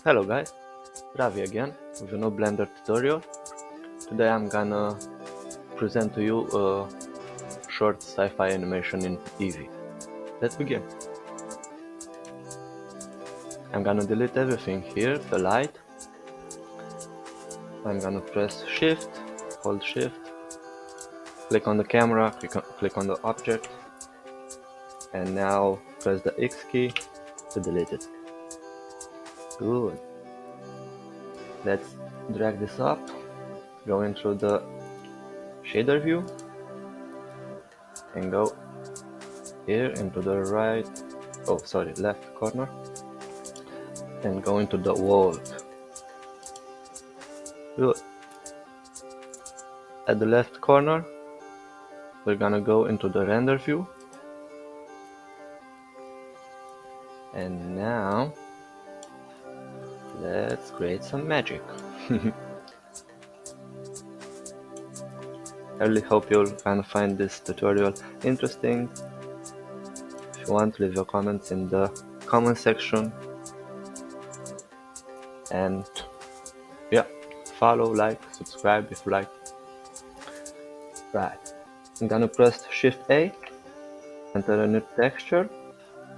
Hello guys, Ravi again with a new Blender tutorial. Today I'm gonna present to you a short sci-fi animation in Evee. Let's begin. I'm gonna delete everything here, the light. I'm gonna press Shift, hold Shift, click on the camera, click on the object, and now press the X key to delete it. Good. Let's drag this up, go into the shader view, and go here into the left corner, and go into the world. Good. At the left corner, we're gonna go into the render view, and now let's create some magic. I really hope you'll find this tutorial interesting. If you want, leave your comments in the comment section, and yeah, follow, like, subscribe if you like. Right, I'm gonna press Shift A, enter a new texture.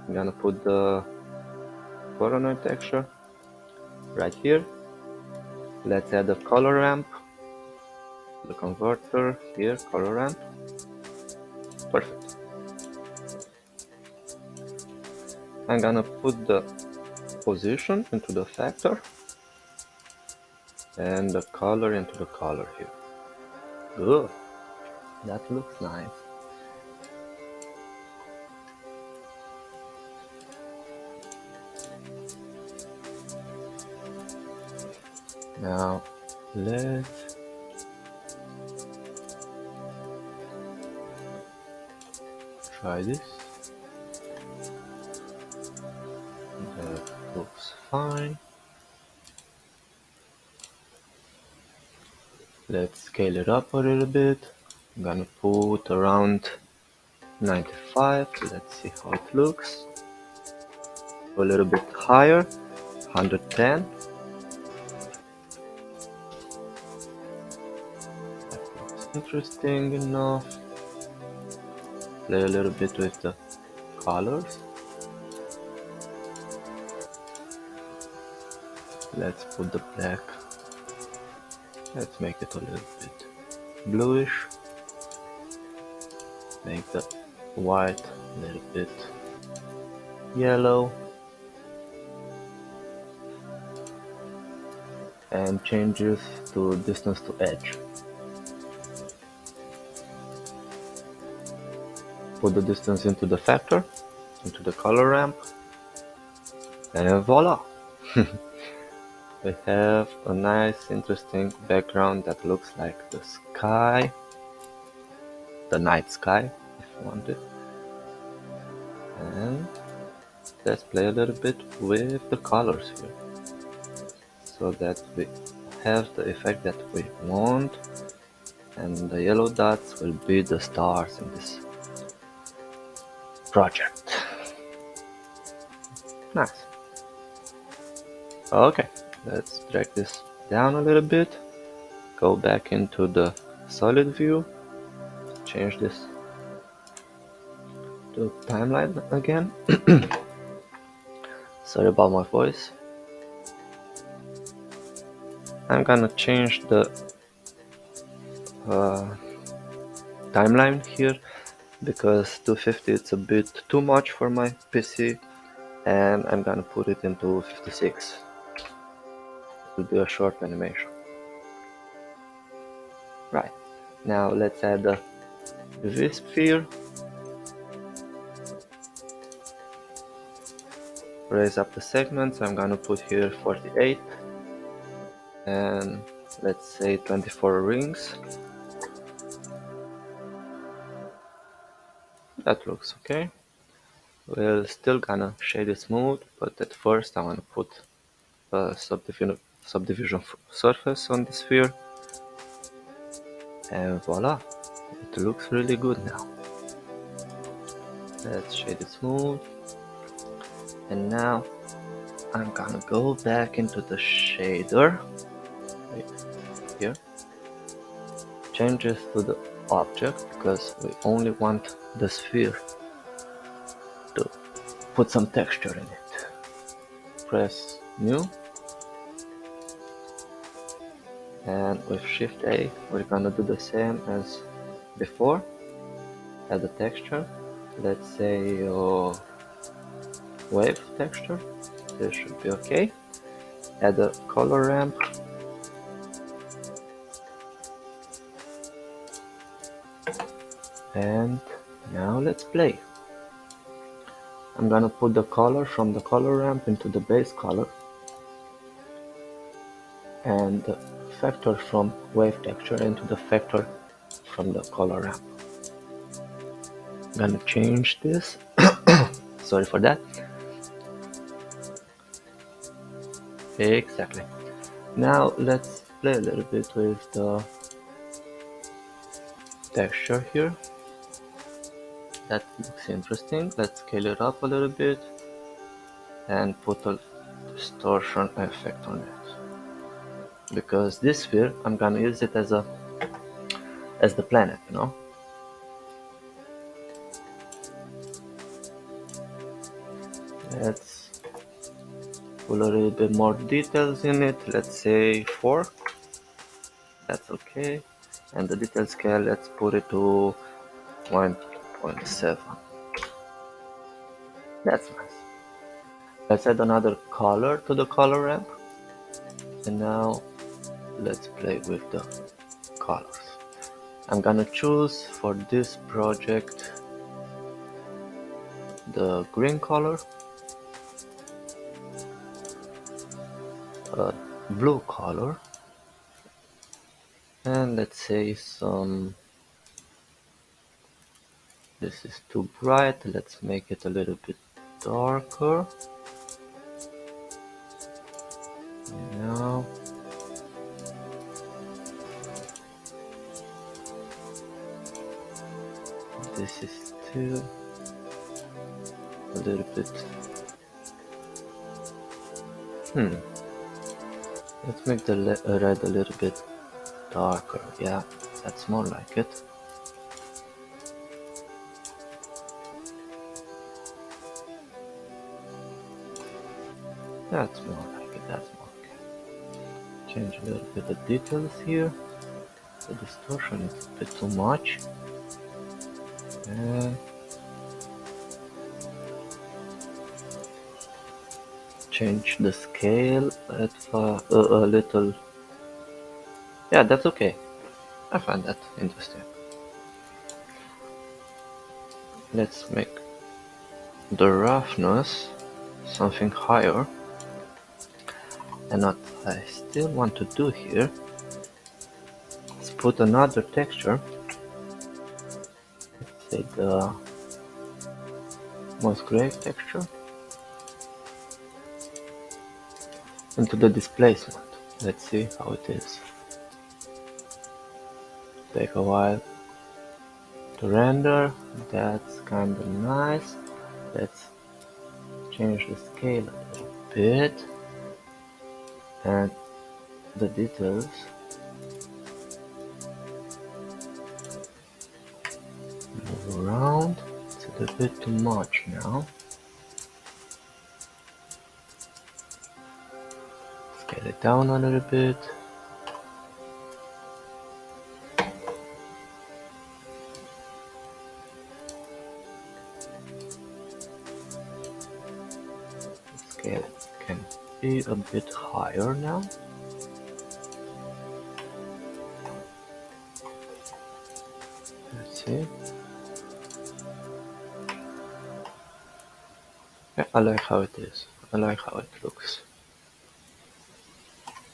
I'm gonna put the Voronoi texture right here. Let's add a color ramp, the converter here, color ramp. Perfect. I'm gonna put the position into the factor and the color into the color here. Good. That looks nice. Now let's try this. That looks fine. Let's scale it up a little bit. I'm gonna put around 95. Let's see how it looks. A little bit higher, 110. That looks interesting enough. Play a little bit with the colors. Let's put the black. Let's make it a little bit bluish. Make the white a little bit yellow. And changes to distance to edge. Put the distance into the factor, into the color ramp, and voila! We have a nice, interesting background that looks like the sky, the night sky, if you want it. And let's play a little bit with the colors here, so that we have the effect that we want, and the yellow dots will be the stars in this project. Nice. Okay, let's drag this down a little bit, go back into the solid view, change this to timeline again. Sorry about my voice. I'm gonna change the timeline here, because 250 it's a bit too much for my PC, and I'm gonna put it into 56. It will be a short animation. Right, now let's add the UV sphere. Raise up the segments. I'm gonna put here 48, and let's say 24 rings. That looks okay. We're still gonna shade it smooth, but at first I wanna put a subdivision surface on the sphere, and voila, it looks really good now. Let's shade it smooth, and now I'm gonna go back into the shader, right here, change this to the object because we only want the sphere to put some texture in it. Press new, and with Shift A we're gonna do the same as before. Add a texture, let's say wave texture. This should be okay. Add a color ramp, and now let's play. I'm gonna put the color from the color ramp into the base color, and the factor from wave texture into the factor from the color ramp. I'm gonna change this. Sorry for that. Exactly. Now let's play a little bit with the texture here. That looks interesting. Let's scale it up a little bit and put a distortion effect on it. Because this sphere, I'm gonna use it as the planet, you know. Let's put a little bit more details in it. Let's say 4. That's okay. And the detail scale, let's put it to 1.7. That's nice. Let's add another color to the color ramp. And now let's play with the colors. I'm gonna choose for this project the green color, a blue color, and let's say this is too bright, let's make it a little bit darker. Now this is still a little bit. Let's make the red a little bit darker. Yeah, that's more like it. That's more like it. That's more like it. Change a little bit the details here. The distortion is a bit too much. And change the scale at a little. Yeah, that's okay. I find that interesting. Let's make the roughness something higher. And what I still want to do here is put another texture. Let's say the most gray texture into the displacement. Let's see how it is. Take a while to render. That's kind of nice. Let's change the scale a little bit and the details. Move around. It's a little bit too much now. Scale it down a little bit. Scale can be a bit higher now. Let's see. Yeah, I like how it is. I like how it looks.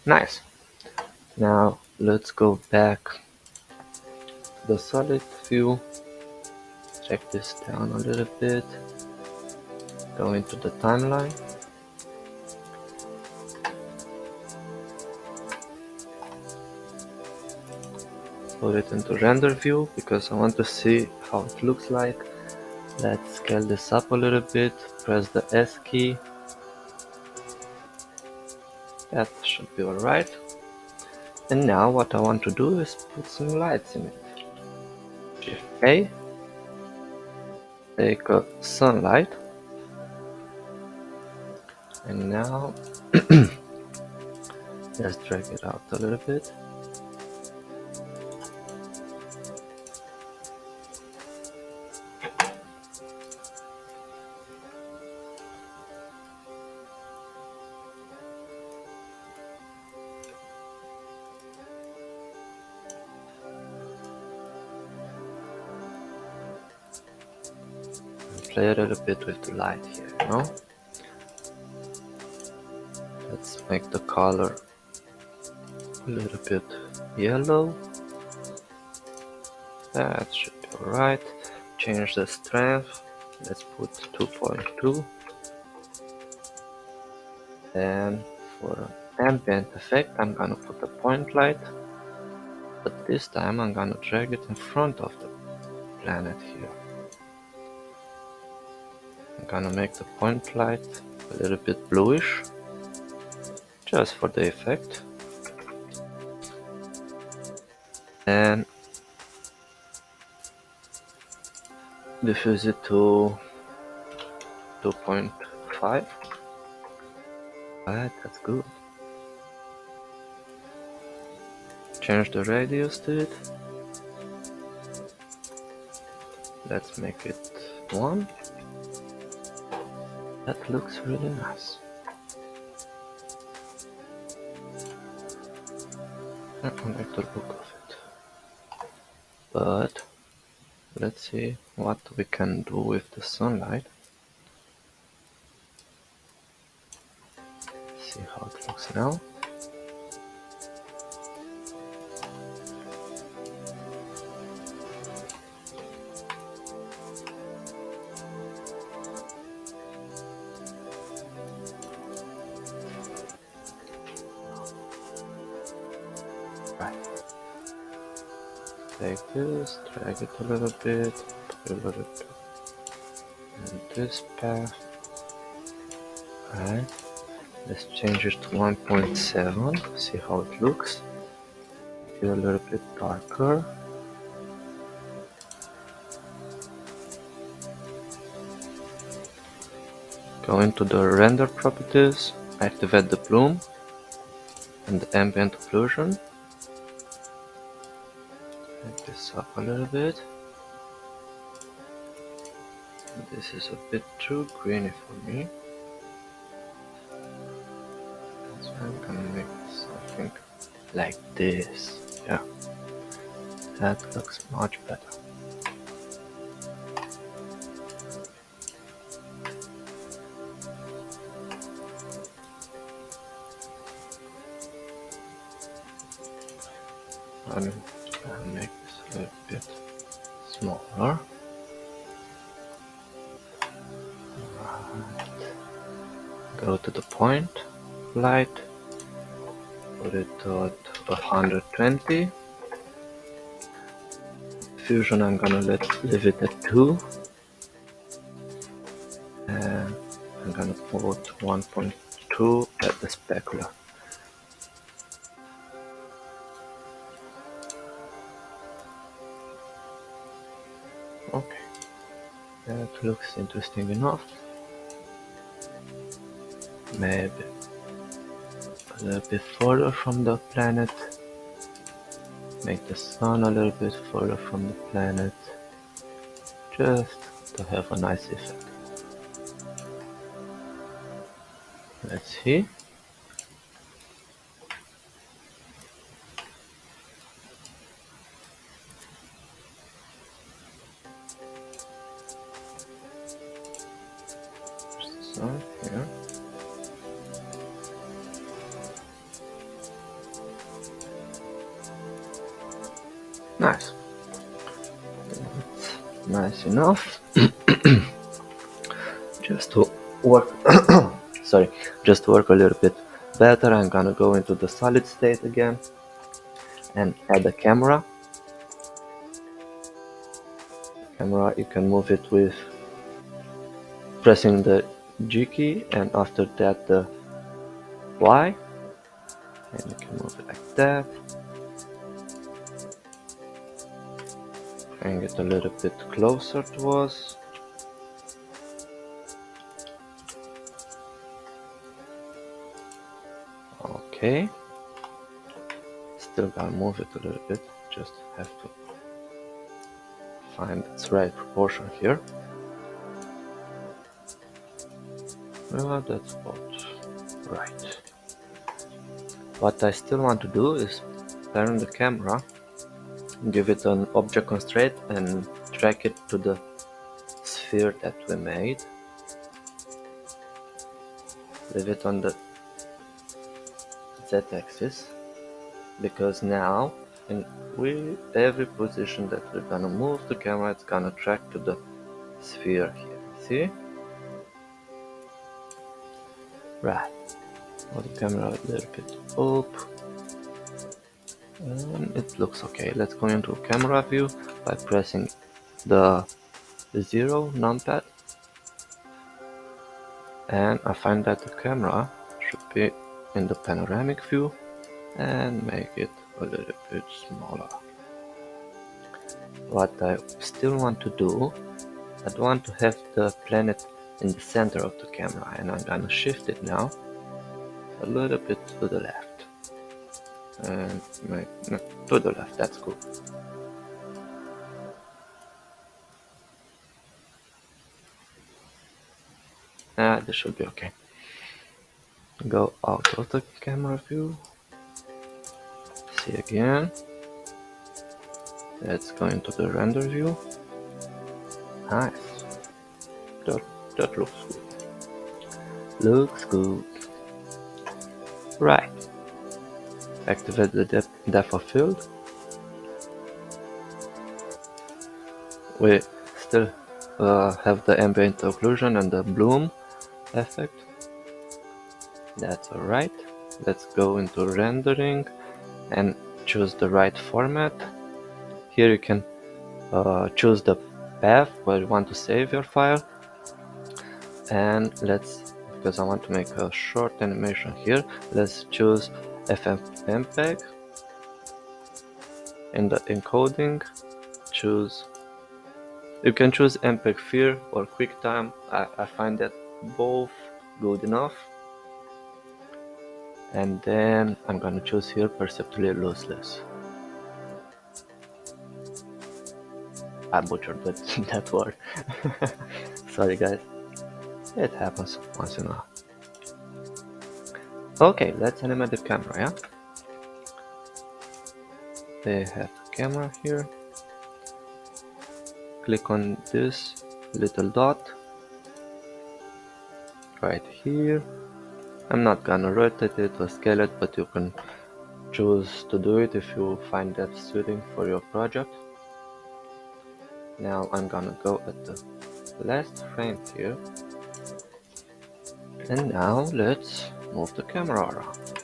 Nice. Now let's go back to the solid view. Check this down a little bit. Go into the timeline. Put it into render view because I want to see how it looks like. Let's scale this up a little bit. Press the S key. That should be alright. And now what I want to do is put some lights in it. Shift A, take a sunlight, and now let's drag it out a little bit. Play a little bit with the light here, you know? Let's make the color a little bit yellow. That should be alright. Change the strength. Let's put 2.2. And for an ambient effect, I'm gonna put a point light. But this time I'm gonna drag it in front of the planet here. I'm gonna make the point light a little bit bluish, just for the effect. And diffuse it to 2.5. Alright, that's good. Change the radius to it. Let's make it 1. That looks really nice. I like the look of it. But let's see what we can do with the sunlight. See how it looks now. Right. Take this, drag it a little bit, put a little bit in this path. Right. Let's change it to 1.7. See how it looks. Make it a little bit darker. Go into the render properties, activate the bloom and the ambient occlusion. Make this up a little bit. This is a bit too greeny for me. So I'm gonna make something like this. Yeah, that looks much better. I'm gonna make this a little bit smaller. Right. Go to the point light, put it at 120. Fusion I'm gonna leave it at 2. And I'm gonna put 1.2 at the specular. Okay, that looks interesting enough. Maybe a little bit further from the planet. Make the sun a little bit further from the planet. Just to have a nice effect. Let's see. There's the sun here. Nice. That's nice enough. Just to work just to work a little bit better, I'm gonna go into the solid state again and add a camera. You can move it with pressing the G key and after that the Y. and you can move it like that. Bring it a little bit closer to us. Okay. Still gotta move it a little bit. Just have to find its right proportion here. Well, that's about right. What I still want to do is turn the camera, give it an object constraint and track it to the sphere that we made. Leave it on the Z-axis, because now in every position that we're gonna move the camera, it's gonna track to the sphere here. See? Right. Hold the camera a little bit up. And it looks okay. Let's go into camera view by pressing the 0 numpad. And I find that the camera should be in the panoramic view and make it a little bit smaller. What I still want to do, I want to have the planet in the center of the camera, and I'm gonna shift it now a little bit to the left. And no, to the left, that's good. This should be okay. Go out of the camera view. See again. Let's go into the render view. Nice. That looks good. Looks good. Right. Activate the depth of field. We still have the ambient occlusion and the bloom effect. That's alright. Let's go into rendering and choose the right format. Here you can choose the path where you want to save your file. And because I want to make a short animation here, let's choose FFmpeg. In the encoding, you can choose MPEG Fear or QuickTime. I find that both good enough. And then I'm gonna choose here perceptually lossless. I butchered that word. Sorry guys. It happens once in a while. Okay, let's animate the camera, yeah? They have the camera here. Click on this little dot right here. I'm not gonna rotate it or scale it, but you can choose to do it if you find that suiting for your project. Now I'm gonna go at the last frame here. And now let's move the camera around.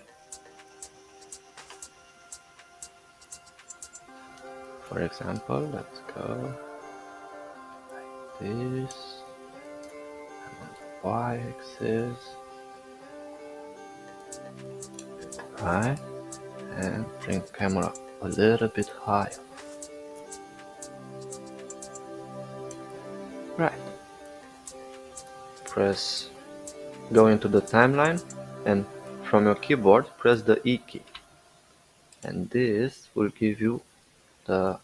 For example, let's go like this, and on the y-axis, right, and bring camera a little bit higher. Right. Go into the timeline, and from your keyboard press the E key, and this will give you a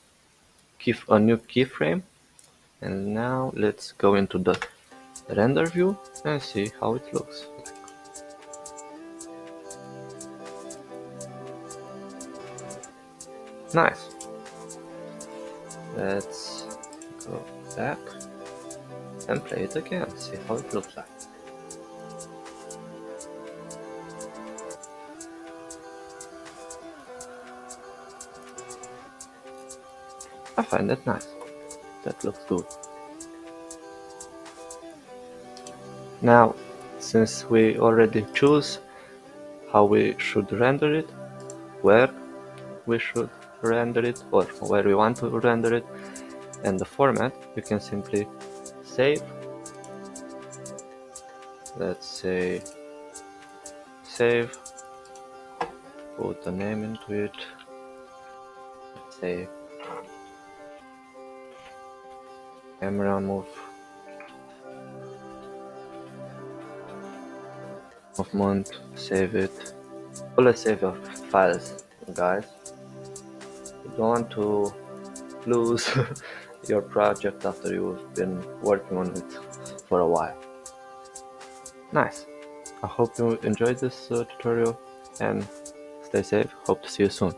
new keyframe. And now let's go into the render view and see how it looks like. Nice. Let's go back and play it again, see how it looks like. I find that nice. That looks good. Now, since we already choose how we should render it, where we should render it, or where we want to render it, and the format, you can simply save. Let's say save put the name into it. Let's say camera movement, save it. Always save your files, guys. You don't want to lose your project after you've been working on it for a while. Nice. I hope you enjoyed this tutorial and stay safe. Hope to see you soon.